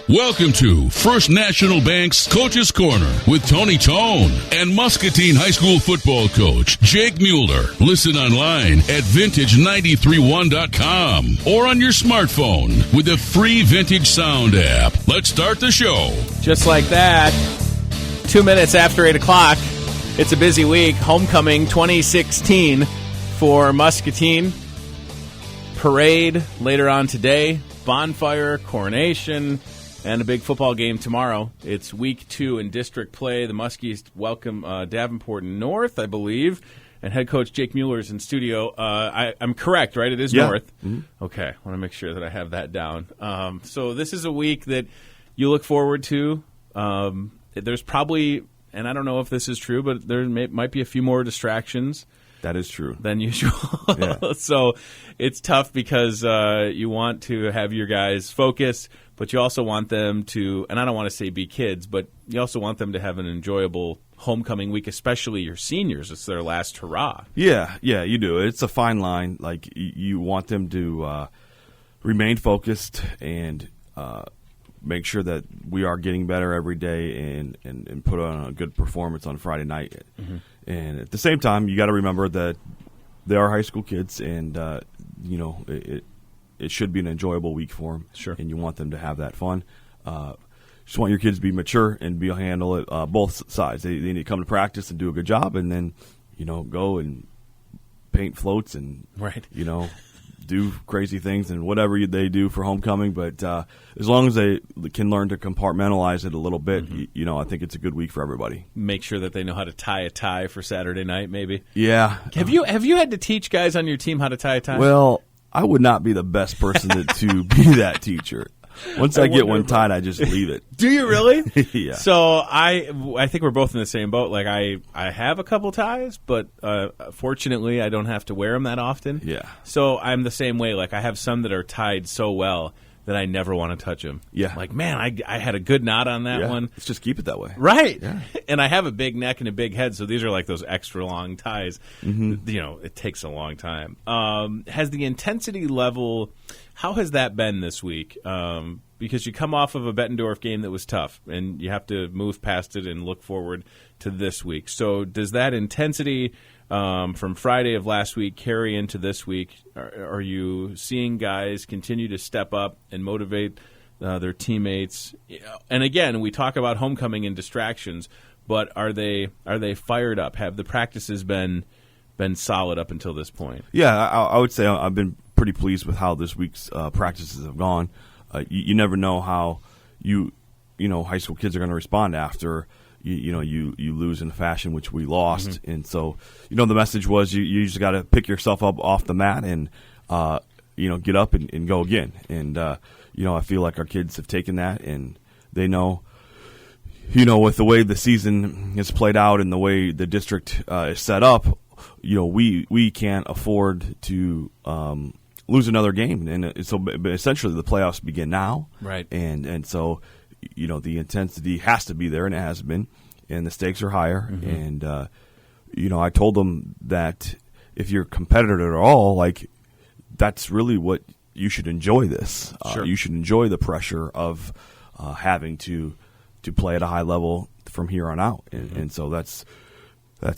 Welcome to First National Bank's Coach's Corner with Tony Tone and Muscatine High School football coach Jake Mueller. Listen online at vintage931.com or on your smartphone with the free Vintage Sound app. Let's start the show. Just like that, 2 minutes after 8 o'clock, it's a busy week. Homecoming 2016 for Muscatine. Parade later on today, bonfire, coronation, and a big football game tomorrow. It's week 2 in district play. The Muskies welcome Davenport North, I believe, and head coach Jake Mueller is in studio. I'm correct, right? It is North. Mm-hmm. Okay, I want to make sure that I have that down. So this is a week that you look forward to. There's probably, and I don't know if this is true, but there might be a few more distractions. That is true. Than usual. Yeah. So it's tough because you want to have your guys focused, but you also want them to, and I don't want to say be kids, but you also want them to have an enjoyable homecoming week, especially your seniors. It's their last hurrah. Yeah, you do. It's a fine line. Like, you want them to remain focused and make sure that we are getting better every day and put on a good performance on Friday night. Mm-hmm. And at the same time, you got to remember that they are high school kids, and it should be an enjoyable week for them. Sure. And you want them to have that fun. Just want your kids to be mature and be able to handle it both sides. They need to come to practice and do a good job, and then go and paint floats and do crazy things and whatever they do for homecoming. But as long as they can learn to compartmentalize it a little bit, mm-hmm. I think it's a good week for everybody. Make sure that they know how to tie a tie for Saturday night, maybe. Yeah. Have you had to teach guys on your team how to tie a tie? Well, I would not be the best person to be that teacher. Once I get one tied, I just leave it. Do you really? Yeah. So I think we're both in the same boat. Like I have a couple ties, but fortunately I don't have to wear them that often. Yeah. So I'm the same way. Like I have some that are tied so well that I never want to touch them. Yeah. Like, man, I had a good knot on that one. Let's just keep it that way. Right. Yeah. And I have a big neck and a big head, so these are like those extra long ties. Mm-hmm. It takes a long time. Has the intensity level, how has that been this week? Because you come off of a Bettendorf game that was tough, and you have to move past it and look forward to this week. So does that intensity from Friday of last week carry into this week? Are you seeing guys continue to step up and motivate their teammates? And again, we talk about homecoming and distractions, but are they fired up? Have the practices been solid up until this point? Yeah, I would say I've been pretty pleased with how this week's practices have gone. You never know how high school kids are going to respond after you lose in the fashion which we lost. Mm-hmm. And so the message was you just got to pick yourself up off the mat and get up and go again. And I feel like our kids have taken that, and they know with the way the season has played out and the way the district is set up, we can't afford to lose another game, and so but essentially the playoffs begin now, right? And so the intensity has to be there, and it has been, and the stakes are higher. Mm-hmm. And I told them that if you're a competitor at all, like that's really what you should enjoy. This Sure. You should enjoy the pressure of having to play at a high level from here on out, and so that's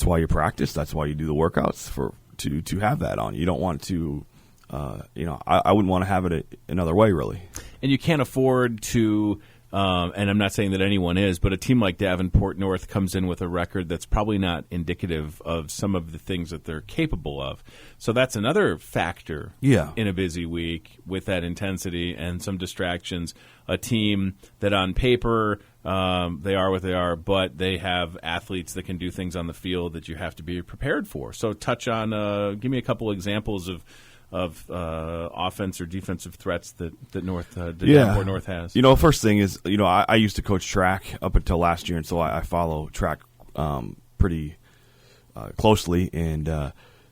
why you practice. That's why you do the workouts to have that on. You don't want to. I wouldn't want to have it another way, really. And you can't afford to, and I'm not saying that anyone is, but a team like Davenport North comes in with a record that's probably not indicative of some of the things that they're capable of. So that's another factor in a busy week with that intensity and some distractions. A team that on paper, they are what they are, but they have athletes that can do things on the field that you have to be prepared for. So touch on, give me a couple examples of offense or defensive threats that Davenport North has. First thing is, I used to coach track up until last year, and so I follow track pretty closely. And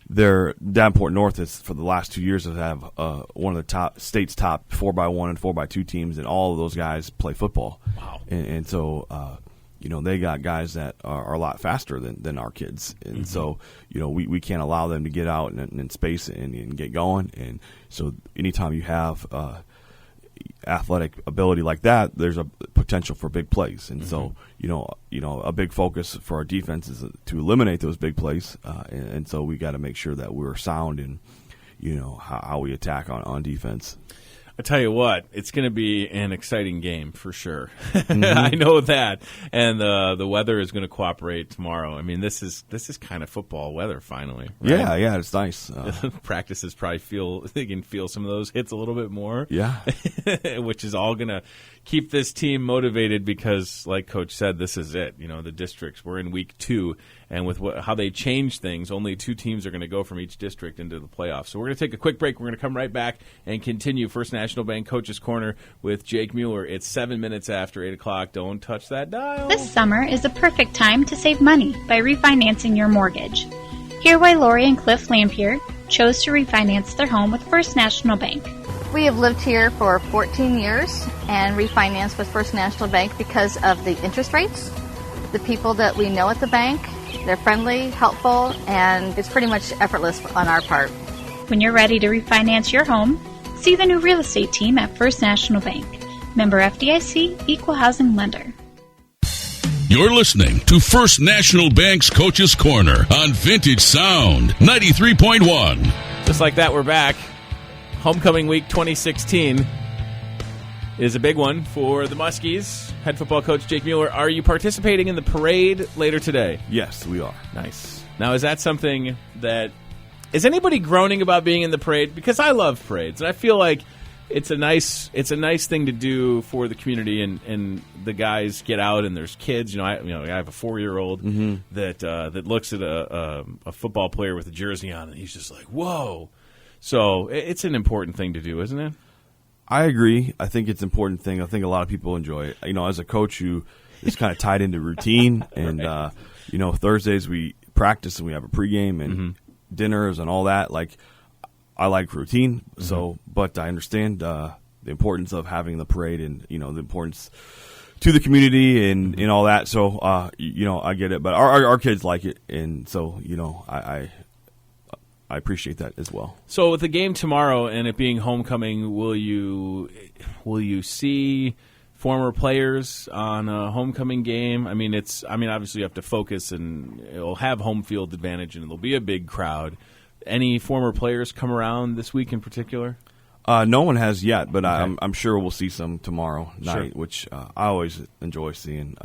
Davenport North is, for the last 2 years, have one of the state's top 4x1 and 4x2 teams, and all of those guys play football. Wow. And so they got guys that are a lot faster than our kids. And so, we can't allow them to get out and space and get going. And so anytime you have, athletic ability like that, there's a potential for big plays. And so, a big focus for our defense is to eliminate those big plays. And so we got to make sure that we're sound in, how we attack on defense. I tell you what, it's going to be an exciting game for sure. I know that, and the weather is going to cooperate tomorrow. I mean, this is kind of football weather finally. Right? Yeah, it's nice. Practices probably they can feel some of those hits a little bit more. Yeah, which is all going to keep this team motivated because, like Coach said, this is it. The districts, we're in week 2, and with how they change things, only 2 teams are going to go from each district into the playoffs. So we're going to take a quick break. We're going to come right back and continue First National Bank Coach's Corner with Jake Mueller. It's 7 minutes after 8 o'clock. Don't touch that dial. This summer is a perfect time to save money by refinancing your mortgage. Hear why Lori and Cliff Lampier chose to refinance their home with First National Bank. We have lived here for 14 years and refinanced with First National Bank because of the interest rates, the people that we know at the bank. They're friendly, helpful, and it's pretty much effortless on our part. When you're ready to refinance your home, see the new real estate team at First National Bank. Member FDIC, Equal Housing Lender. You're listening to First National Bank's Coach's Corner on Vintage Sound 93.1. Just like that, we're back. Homecoming week 2016 is a big one for the Muskies. Head football coach Jake Mueller, are you participating in the parade later today? Yes, we are. Nice. Now, is that something that... Is anybody groaning about being in the parade? Because I love parades, and I feel like it's a nice thing to do for the community, and the guys get out, and there's kids. I have a 4-year-old that looks at a football player with a jersey on, and he's just like, whoa. So it's an important thing to do, isn't it? I agree. I think it's an important thing. I think a lot of people enjoy it. As a coach, it's kind of tied into routine, and right. Thursdays we practice and we have a pregame and dinners and all that. Like, I like routine. So, but I understand the importance of having the parade and the importance to the community and all that. So, I get it. But our kids like it, and so I appreciate that as well. So with the game tomorrow and it being homecoming, will you see former players on a homecoming game? Obviously you have to focus, and it'll have home field advantage, and it'll be a big crowd. Any former players come around this week in particular? No one has yet, but okay. I'm sure we'll see some tomorrow night, sure. Which I always enjoy seeing.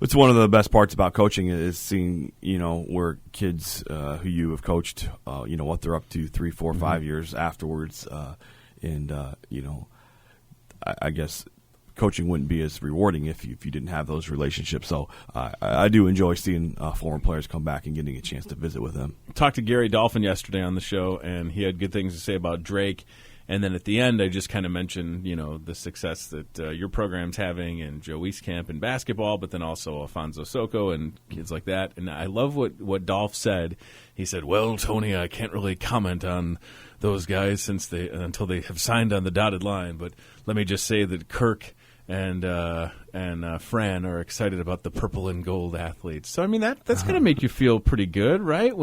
It's one of the best parts about coaching is seeing, where kids who you have coached, what they're up to 3, 4, 5 years afterwards. I guess coaching wouldn't be as rewarding if you didn't have those relationships. So I do enjoy seeing former players come back and getting a chance to visit with them. Talked to Gary Dolphin yesterday on the show, and he had good things to say about Drake. And then at the end, I just kind of mentioned, the success that your program's having, and Joe Eastcamp in basketball, but then also Alfonso Soko and kids like that. And I love what Dolph said. He said, "Well, Tony, I can't really comment on those guys until they have signed on the dotted line. But let me just say that Kirk and Fran are excited about the purple and gold athletes." So that's going to make you feel pretty good, right?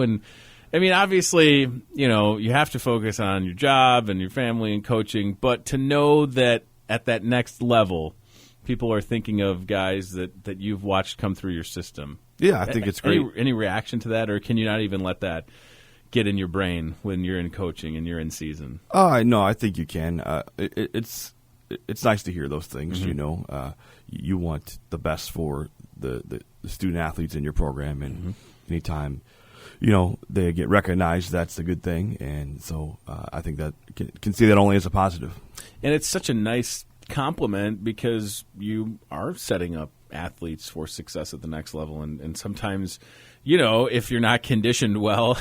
Obviously, you have to focus on your job and your family and coaching, but to know that at that next level, people are thinking of guys that you've watched come through your system. Yeah, I think it's great. Any reaction to that, or can you not even let that get in your brain when you're in coaching and you're in season? No, I think you can. It's nice to hear those things, You want the best for the student athletes in your program, and anytime they get recognized, that's a good thing. And so I think that can see that only as a positive. And it's such a nice compliment because you are setting up athletes for success at the next level. And sometimes, if you're not conditioned well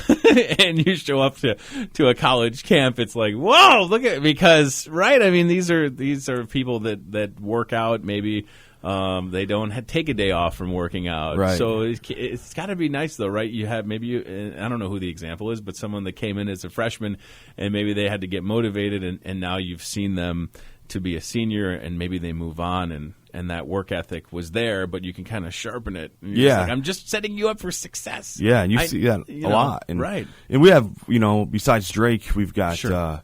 and you show up to a college camp, it's like, whoa, look at, because, right? These are people that work out maybe. They don't take a day off from working out. Right. So it's got to be nice, though, right? You have I don't know who the example is, but someone that came in as a freshman and maybe they had to get motivated, and now you've seen them to be a senior, and maybe they move on, and that work ethic was there, but you can kind of sharpen it. And yeah. I'm just setting you up for success. Yeah, and you see that a lot. And, right. And we have, besides Drake, we've got sure.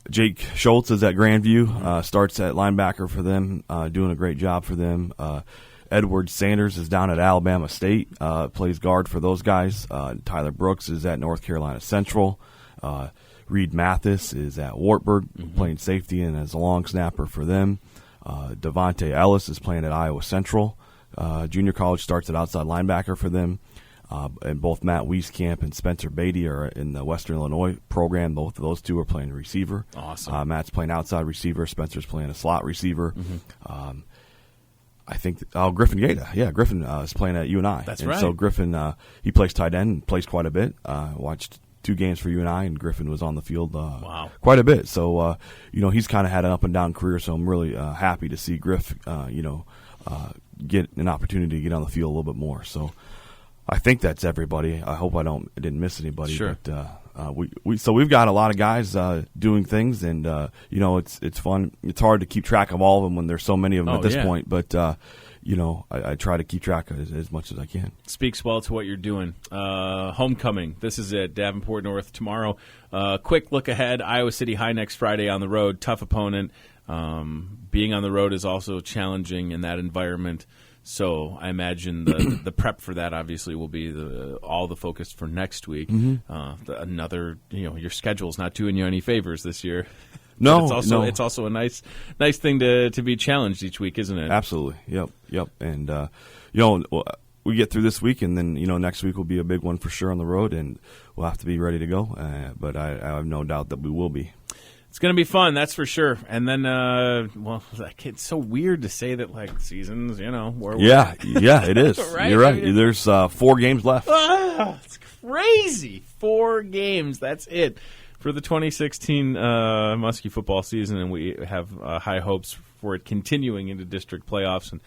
Jake Schultz is at Grandview, starts at linebacker for them, doing a great job for them. Edward Sanders is down at Alabama State, plays guard for those guys. Tyler Brooks is at North Carolina Central. Reed Mathis is at Wartburg, playing safety and as a long snapper for them. Devontae Ellis is playing at Iowa Central. Junior college starts at outside linebacker for them. And both Matt Wieskamp and Spencer Beatty are in the Western Illinois program. Both of those two are playing receiver. Awesome. Matt's playing outside receiver. Spencer's playing a slot receiver. I think Griffin Gata. Yeah, Griffin is playing at UNI. That's and right. So Griffin, he plays tight end and plays quite a bit. Watched 2 games for UNI, and Griffin was on the field quite a bit. So, he's kind of had an up-and-down career, so I'm really happy to see Griff, get an opportunity to get on the field a little bit more. So I think that's everybody. I hope I didn't miss anybody. Sure. But we've got a lot of guys doing things, and it's fun. It's hard to keep track of all of them when there's so many of them at this point. But I try to keep track of as much as I can. Speaks well to what you're doing. Homecoming. This is at Davenport North tomorrow. Quick look ahead. Iowa City High next Friday on the road. Tough opponent. Being on the road is also challenging in that environment. So I imagine the prep for that obviously will be all the focus for next week. Your schedule's not doing you any favors this year. No, it's also a nice thing to be challenged each week, isn't it? Absolutely. Yep. And we get through this week, and then next week will be a big one for sure on the road, and we'll have to be ready to go. But I have no doubt that we will be. It's going to be fun, that's for sure. And then, it's so weird to say that, seasons, where it is. Right? You're right. There's 4 games left. It's crazy. 4 games. That's it for the 2016 Muskie football season, and we have high hopes for it continuing into district playoffs.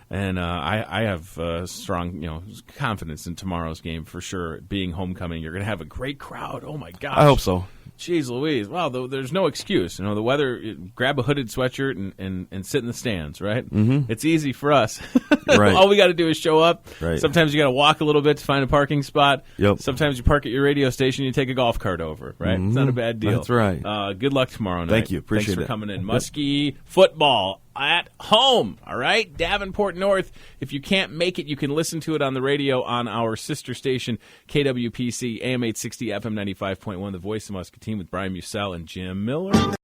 And I have strong, confidence in tomorrow's game for sure. Being homecoming, you're going to have a great crowd. Oh my gosh! I hope so. Jeez Louise! Wow, there's no excuse. The weather. Grab a hooded sweatshirt and sit in the stands. Right? Mm-hmm. It's easy for us. Right. All we got to do is show up. Right. Sometimes you got to walk a little bit to find a parking spot. Yep. Sometimes you park at your radio station. You take a golf cart over. Right? Mm-hmm. It's not a bad deal. That's right. Good luck tomorrow night. Thank you. Appreciate it. Thanks for coming in. Muskie Football at home. All right, Davenport North. If you can't make it, you can listen to it on the radio on our sister station, KWPC, AM 860, FM 95.1, the voice of Muscatine with Brian Musell and Jim Miller.